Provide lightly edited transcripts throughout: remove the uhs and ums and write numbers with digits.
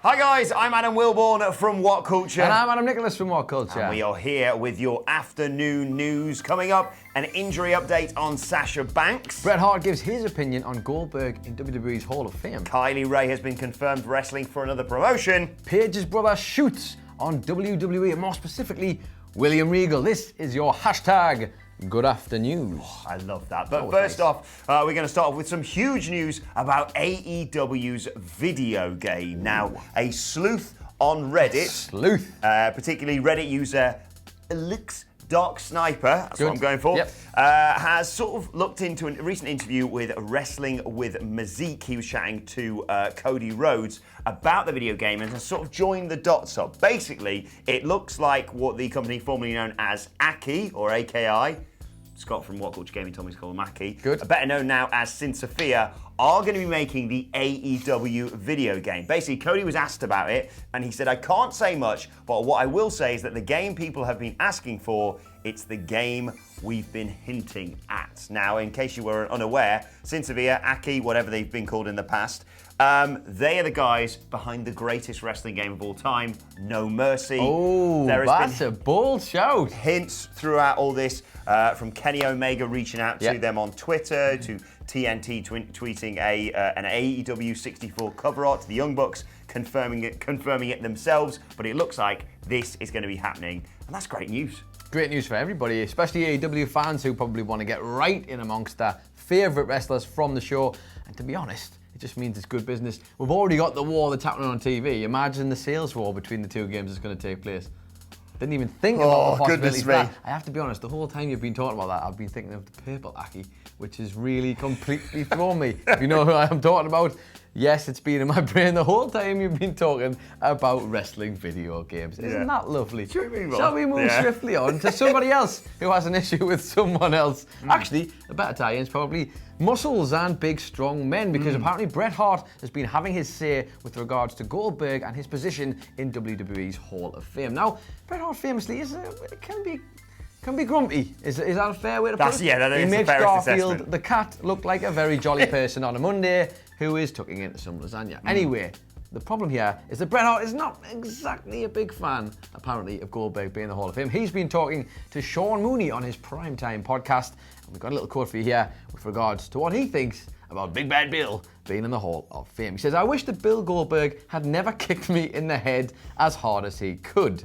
Hi guys, I'm Adam Wilborn from WhatCulture. And I'm Adam Nicholas from WhatCulture. And we are here with your afternoon news. Coming up, an injury update on Sasha Banks. Bret Hart gives his opinion on Goldberg in WWE's Hall of Fame. Kaylie Rae has been confirmed wrestling for another promotion. Paige's brother shoots on WWE, and more specifically, William Regal. This is your hashtag Good Afternoon. Oh, I love that. But first off, we're going to start off with some huge news about AEW's video game. Now, a sleuth on Reddit, particularly Reddit user Elix Dark Sniper, that's what I'm going for, has sort of looked into a recent interview with Wrestling with Mazik. He was chatting to Cody Rhodes about the video game and has sort of joined the dots up. Basically, it looks like what the company formerly known as Aki, or AKI, Scott from WhatCulture Gaming told me to call him Aki, better known now as Sin Sophia, are going to be making the AEW video game. Basically, Cody was asked about it, and he said, I can't say much, but what I will say is that the game people have been asking for, it's the game we've been hinting at. Now, in case you were unaware, Sin Sophia, Aki, whatever they've been called in the past, they are the guys behind the greatest wrestling game of all time, No Mercy. Oh, that's a bold shout. Hints throughout all this, from Kenny Omega reaching out to them on Twitter, to TNT tweeting an AEW 64 cover art to the Young Bucks, confirming it themselves. But it looks like this is going to be happening, and that's great news. Great news for everybody, especially AEW fans who probably want to get right in amongst their favourite wrestlers from the show. And to be honest, it just means it's good business. We've already got the war that's happening on TV. Imagine the sales war between the two games that's going to take place. Didn't even think about the possibility of that. I have to be honest, the whole time you've been talking about that, I've been thinking of the purple Aki, which has really completely thrown me. If you know who I'm talking about, yes, it's been in my brain the whole time you've been talking about wrestling video games. Isn't that lovely? Shall we move swiftly on to somebody else who has an issue with someone else? Actually, a better tie-in is probably muscles and big, strong men, because apparently Bret Hart has been having his say with regards to Goldberg and his position in WWE's Hall of Fame. Now, Bret Hart famously can be grumpy. Is that a fair way to put it? Yeah, that is the fairest assessment. He makes Garfield, the cat, look like a very jolly person on a Monday who is tucking into some lasagna. Anyway, the problem here is that Bret Hart is not exactly a big fan, apparently, of Goldberg being in the Hall of Fame. He's been talking to Sean Mooney on his Primetime podcast, and we've got a little quote for you here with regards to what he thinks about Big Bad Bill being in the Hall of Fame. He says, I wish that Bill Goldberg had never kicked me in the head as hard as he could.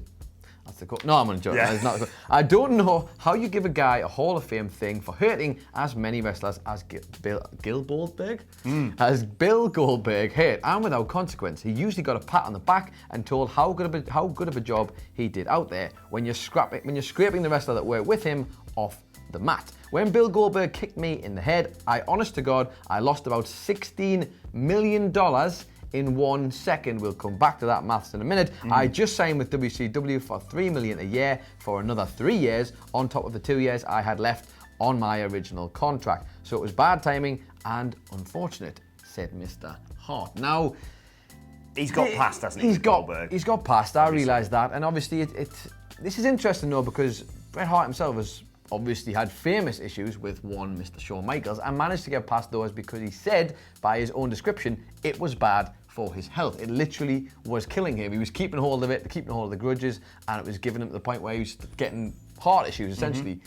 That's the quote. No, I'm only joking. That's not the quote. I don't know how you give a guy a Hall of Fame thing for hurting as many wrestlers as Bill Goldberg hurt, and without consequence. He usually got a pat on the back and told how good of a job he did out there when you're scraping the wrestler that worked with him off the mat. When Bill Goldberg kicked me in the head, honest to God, I lost about $16 million in 1 second. We'll come back to that maths in a minute. I just signed with WCW for $3 million a year for another 3 years on top of the 2 years I had left on my original contract. So it was bad timing and unfortunate, said Mr. Hart. Now, he's got past, hasn't he? He's got past, I realise that. And obviously, this is interesting though, because Bret Hart himself has obviously had famous issues with one Mr. Shawn Michaels and managed to get past those because he said, by his own description, it was bad for his health. It literally was killing him. He was keeping hold of it, keeping hold of the grudges, and it was giving him to the point where he was getting heart issues, essentially.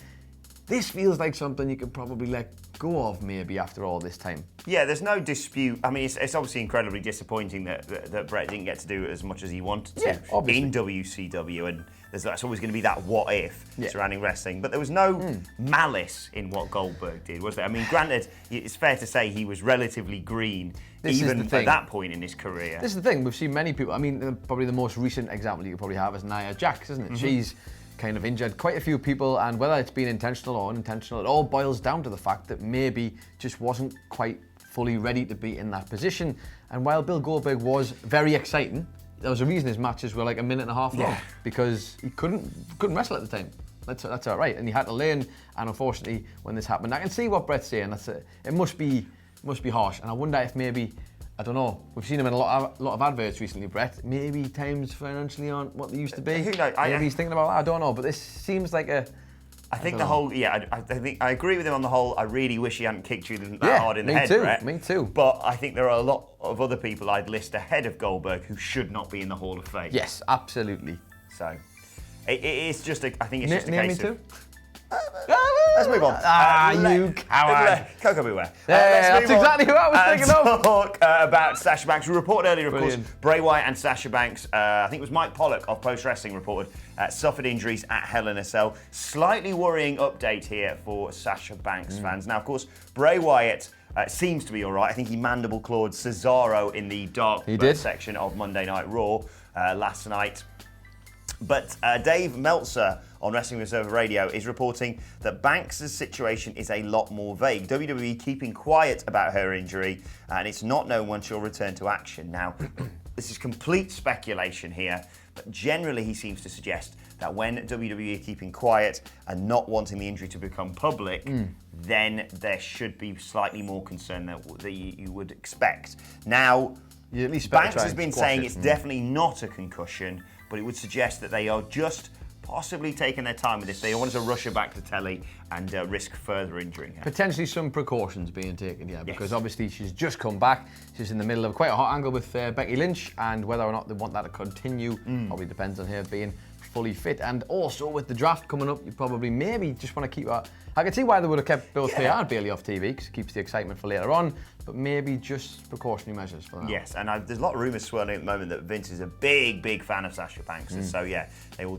This feels like something you could probably let go of, maybe, after all this time. Yeah, there's no dispute. I mean, it's obviously incredibly disappointing that Bret didn't get to do as much as he wanted to in WCW, and that's always going to be that what if surrounding wrestling. But there was no malice in what Goldberg did, was there? I mean, granted, it's fair to say he was relatively green even at that point in his career. This is the thing. We've seen many people. I mean, probably the most recent example you could probably have is Nia Jax, isn't it? She's kind of injured quite a few people, and whether it's been intentional or unintentional, it all boils down to the fact that maybe just wasn't quite fully ready to be in that position. And while Bill Goldberg was very exciting, there was a reason his matches were like 1.5 minutes long, because he couldn't wrestle at the time. That's all right, and he had to learn. And unfortunately, when this happened, I can see what Bret's saying. It must be harsh, and I wonder if maybe, I don't know, we've seen him in a lot of adverts recently, Bret. Maybe times financially aren't what they used to be. Who knows? Maybe he's thinking about that. I don't know, but this seems like a I think I think I agree with him on the whole. I really wish he hadn't kicked you that hard in the head, Brett. Me too. But I think there are a lot of other people I'd list ahead of Goldberg who should not be in the Hall of Fame. Yes, absolutely. So it's just I think it's just a case of. Let's move on. You coward. Coco beware. That's exactly what I was thinking of. Talk about Sasha Banks. We reported earlier, of Brilliant. course, Bray Wyatt and Sasha Banks, I think it was Mike Pollock of Post Wrestling reported, suffered injuries at Hell in a Cell. Slightly worrying update here for Sasha Banks fans. Now, of course, Bray Wyatt seems to be all right. I think he mandible clawed Cesaro in the dark section of Monday Night Raw last night. But Dave Meltzer on Wrestling Observer Radio is reporting that Banks' situation is a lot more vague. WWE keeping quiet about her injury, and it's not known when she'll return to action. Now, this is complete speculation here, but generally he seems to suggest that when WWE are keeping quiet and not wanting the injury to become public, then there should be slightly more concern that you would expect. Now, Banks has been saying it's definitely not a concussion, but it would suggest that they are just possibly taking their time with this. They want to rush her back to telly and risk further injuring her. Potentially some precautions being taken, because obviously she's just come back. She's in the middle of quite a hot angle with Becky Lynch, and whether or not they want that to continue probably depends on her being fully fit. And also with the draft coming up, you probably maybe just want to keep her. I can see why they would have kept both her and Bayley off TV, because it keeps the excitement for later on, but maybe just precautionary measures for now. Yes, and there's a lot of rumours swirling at the moment that Vince is a big fan of Sasha Banks, and so they will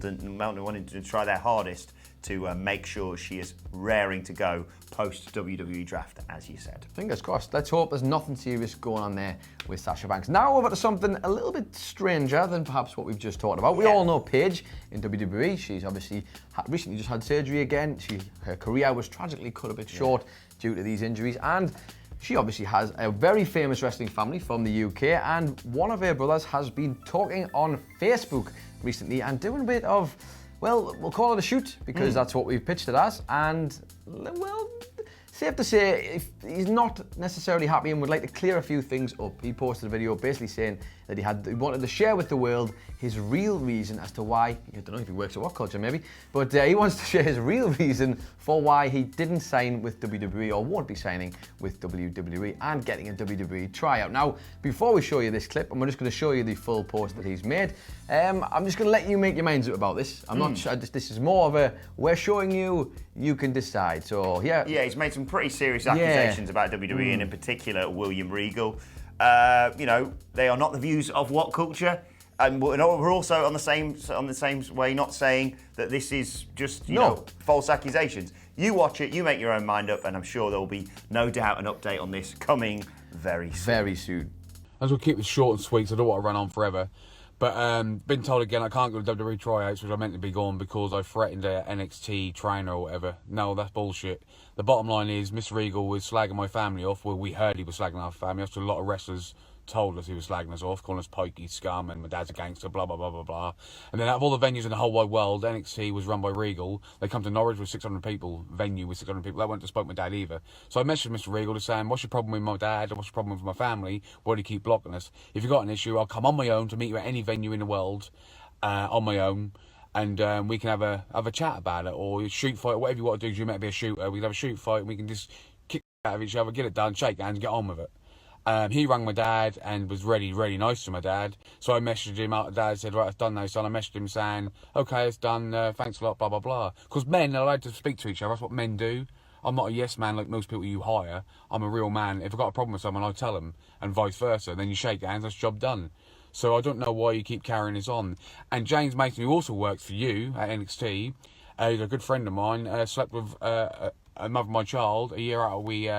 wanting to try their hardest to make sure she is raring to go post WWE draft, as you said. Fingers crossed. Let's hope there's nothing serious going on there with Sasha Banks. Now over to something a little bit stranger than perhaps what we've just talked about. We all know Paige in WWE. She's obviously recently just had surgery again. Her career was tragically cut a bit short due to these injuries, and she obviously has a very famous wrestling family from the UK, and one of her brothers has been talking on Facebook recently and doing a bit of, well, we'll call it a shoot, because that's what we've pitched it as, and, well, safe to say, if he's not necessarily happy and would like to clear a few things up. He posted a video basically saying that he wanted to share with the world his real reason as to why, I don't know if he works at WhatCulture maybe, but he wants to share his real reason for why he didn't sign with WWE or won't be signing with WWE and getting a WWE tryout. Now, before we show you this clip, and we're just going to show you the full post that he's made, I'm just going to let you make your minds up about this. I'm not sure, this is more of a, we're showing you, you can decide. So, yeah, he's made some pretty serious accusations about WWE and in particular William Regal. They are not the views of WhatCulture, and we're also on the same way not saying that this is just false accusations. You watch it, you make your own mind up, and I'm sure there will be no doubt an update on this coming very soon. Very soon. As we'll keep it short and sweet, so I don't want to run on forever. But been told again I can't go to WWE tryouts, which I meant to be going because I threatened a NXT trainer or whatever. No, that's bullshit. The bottom line is Mr. Regal was slagging my family off. Well, we heard he was slagging our family off, so a lot of wrestlers told us he was slagging us off, calling us pikey, scum, and my dad's a gangster, blah, blah, blah, blah, blah. And then out of all the venues in the whole wide world, NXT was run by Regal. They come to Norwich with 600 people, venue with 600 people. That wouldn't have spoke to my dad either. So I messaged Mr. Regal to saying, what's your problem with my dad? What's your problem with my family? Why do you keep blocking us? If you've got an issue, I'll come on my own to meet you at any venue in the world, on my own. And we can have a chat about it, or a shoot fight, whatever you want to do, because you might be a shooter. We can have a shoot fight, and we can just kick out of each other, get it done, shake hands, get on with it. He rang my dad and was really nice to my dad. So I messaged him out. Dad said, right, it's done now, son. I messaged him saying, okay, it's done. Thanks a lot, blah, blah, blah. Because men are allowed to speak to each other. That's what men do. I'm not a yes man like most people you hire. I'm a real man. If I've got a problem with someone, I tell them, and vice versa. Then you shake hands, that's job done. So I don't know why you keep carrying this on. And James Mason, who also works for you at NXT, he's a good friend of mine, slept with a mother of my child a year after we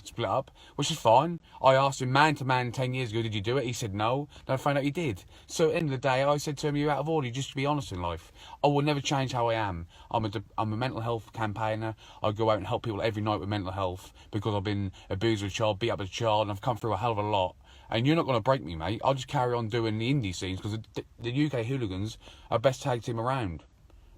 split up, which is fine. I asked him man to man 10 years ago, did you do it? He said no. Then I found out he did. So at the end of the day, I said to him, you're out of order, just to be honest in life. I will never change how I am. I'm a mental health campaigner. I go out and help people every night with mental health because I've been abused as a child, beat up as a child, and I've come through a hell of a lot. And you're not going to break me, mate. I'll just carry on doing the indie scenes because the UK Hooligans are best tag team around.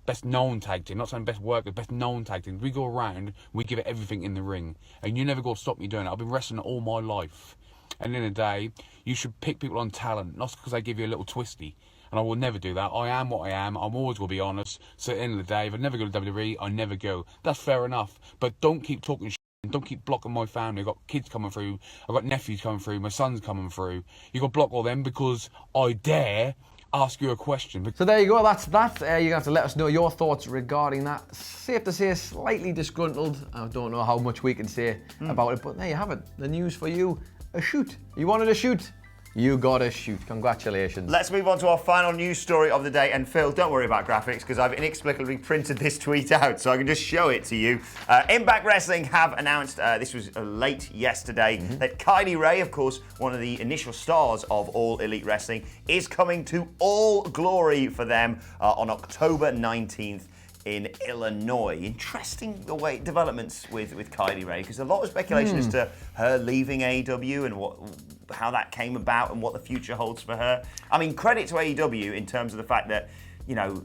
Best known tag team, not saying best worker, best known tag team. We go around, we give it everything in the ring. And you never got to stop me doing it. I've been wrestling all my life. And at the end of the day, you should pick people on talent, not because they give you a little twisty. and I will never do that. I am what I am. I'm always will be honest. So at the end of the day, if I never go to WWE, I never go. That's fair enough. But don't keep talking shit. Don't keep blocking my family. I've got kids coming through. I've got nephews coming through. My son's coming through. You got to block all them because I dare ask you a question. So there you go, that's that. You're going to have to let us know your thoughts regarding that. Safe to say, slightly disgruntled. I don't know how much we can say about it, but there you have it. The news for you, a shoot. You wanted a shoot? You got a shoot. Congratulations. Let's move on to our final news story of the day. And Phil, don't worry about graphics because I've inexplicably printed this tweet out so I can just show it to you. Impact Wrestling have announced, this was late yesterday, that Kaylie Rae, of course, one of the initial stars of All Elite Wrestling, is coming to All Glory for them on October 19th. In Illinois. Interesting the way developments with Kaylie Rae, because a lot of speculation as to her leaving AEW and how that came about and what the future holds for her. I mean, credit to AEW in terms of the fact that, you know,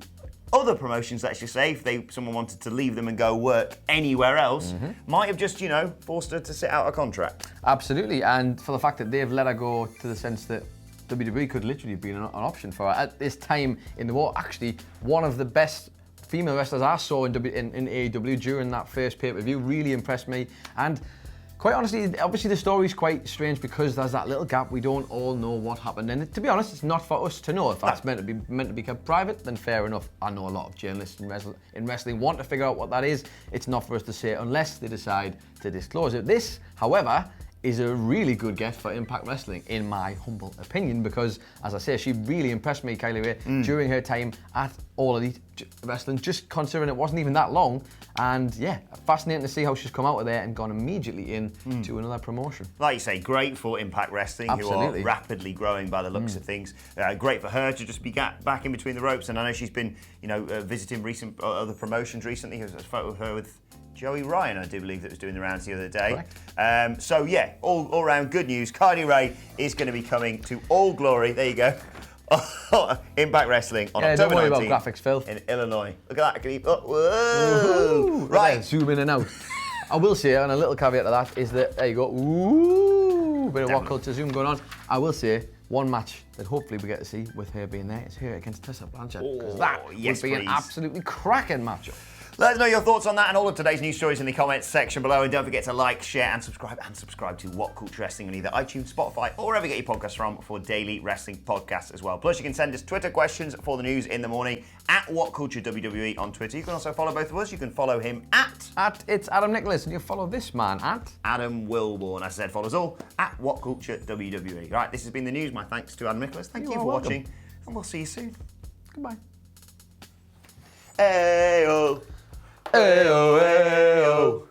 other promotions, let's just say, if someone wanted to leave them and go work anywhere else, might have just, you know, forced her to sit out a contract. Absolutely, and for the fact that they've let her go to the sense that WWE could literally have been an option for her at this time in the war. Actually, one of the best female wrestlers I saw in AEW during that first pay-per-view really impressed me. And quite honestly, obviously the story's quite strange because there's that little gap. We don't all know what happened. And to be honest, it's not for us to know. If that's meant to be kept private, then fair enough. I know a lot of journalists in wrestling want to figure out what that is. It's not for us to say unless they decide to disclose it. This, however, is a really good get for Impact Wrestling, in my humble opinion, because, as I say, she really impressed me, Kaylie Rae, during her time at All Elite Wrestling, just considering it wasn't even that long. And yeah, fascinating to see how she's come out of there and gone immediately into another promotion. Like you say, great for Impact Wrestling, Absolutely. who are rapidly growing by the looks of things. Great for her to just be back in between the ropes. And I know she's been, you know, visiting recent other promotions recently. There's a photo of her with Joey Ryan, I do believe, that was doing the rounds the other day. So yeah, all round good news. Kaylie Rae is going to be coming to All Glory. There you go. Impact Wrestling on October 19th. Don't worry about graphics, Phil. In Illinois. Look at that. Can you, whoa. Right. Zoom in and out. I will say, and a little caveat to that is that, there you go. Ooh, bit of WhatCulture zoom going on. I will say, one match that hopefully we get to see with her being there is her against Tessa Blanchard. Because that would be an absolutely cracking matchup. Let us know your thoughts on that and all of today's news stories in the comments section below. And don't forget to like, share, and subscribe to WhatCulture Wrestling on either iTunes, Spotify, or wherever you get your podcasts from for daily wrestling podcasts as well. Plus, you can send us Twitter questions for the news in the morning at WhatCulture WWE on Twitter. You can also follow both of us. You can follow him at It's Adam Nicholas, and you follow this man at Adam Wilborn. As I said, follow us all at WhatCulture WWE. Right, this has been the news. My thanks to Adam Nicholas. Thank you for watching, and we'll see you soon. Goodbye. Ayo. Ayo, ayo.